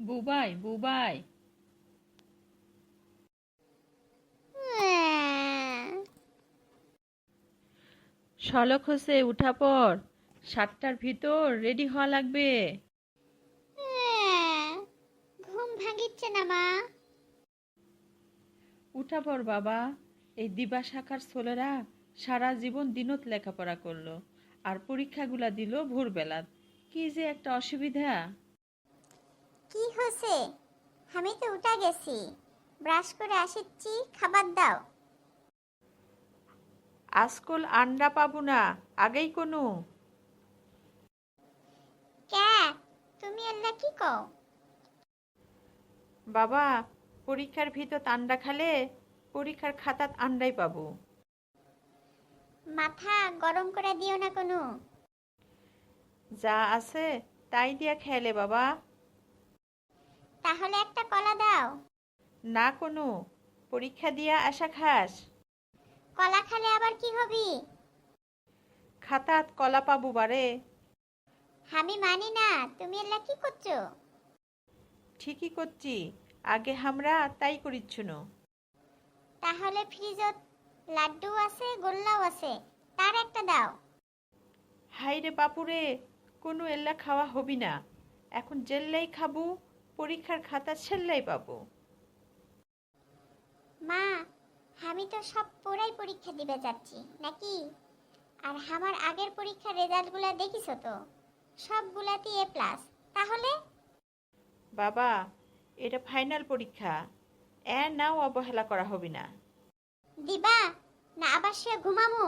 Bubai Bubai শলক Jose উঠা পড়, 7টার ভিতর রেডি হওয়া লাগবে। ঘুম ভাঙিচ্ছে না মা। উঠা পড় বাবা। এই দিবা শাখার ছোলেরা সারা জীবন দিনত লেখাপড়া করলো, আর পরীক্ষাগুলা দিল ভোরবেলাত। কি যে একটা অসুবিধা। কি হয়েছে? আমি তো উঠা গেছি, ব্রাশ করে আসিচ্ছি, খাবার দাও। আজকল আন্ডা পাবো না, আগেই কোনো। ক্যা, তুমি এল্লা কি কও? বাবা, পরীক্ষার ভিতর আন্ডা খালে পরীক্ষার খাতাত আন্ডাই পাবো। মাথা গরম করে দিও না কোনো। যা আছে তাই দিয়া খেলে বাবা। তাহলে একটা কলা দাও। না কোনো, পরীক্ষা দিয়া আসা খাস। কলা খালে আবার কি হবি? খাতাত কলা পাবো বারে। আমি মানি না, তুমি এল্লা কি করছো? ঠিকই করছি, আগে আমরা তাই করিচ্ছুনো। তাহলে ফ্রিজত লাড্ডু আছে, গোল্লাও আছে, তার একটা দাও। হাইরে বাপুরে, কোনো এল্লা খাওয়া হবি না। এখন জেল্লাই খাবো, পরীক্ষার খাতা ছেল্লাই পাবো। মা, আমি তো সব পড়াই পরীক্ষা দিবে যাচ্ছি নাকি? আর আমার আগের পরীক্ষার রেজাল্টগুলো দেখিছো তো, সবগুলাতেই A+। তাহলে বাবা, এটা ফাইনাল পরীক্ষা, নাও অবহেলা করা হবি না। দিবা না আবার সে ঘুমামো?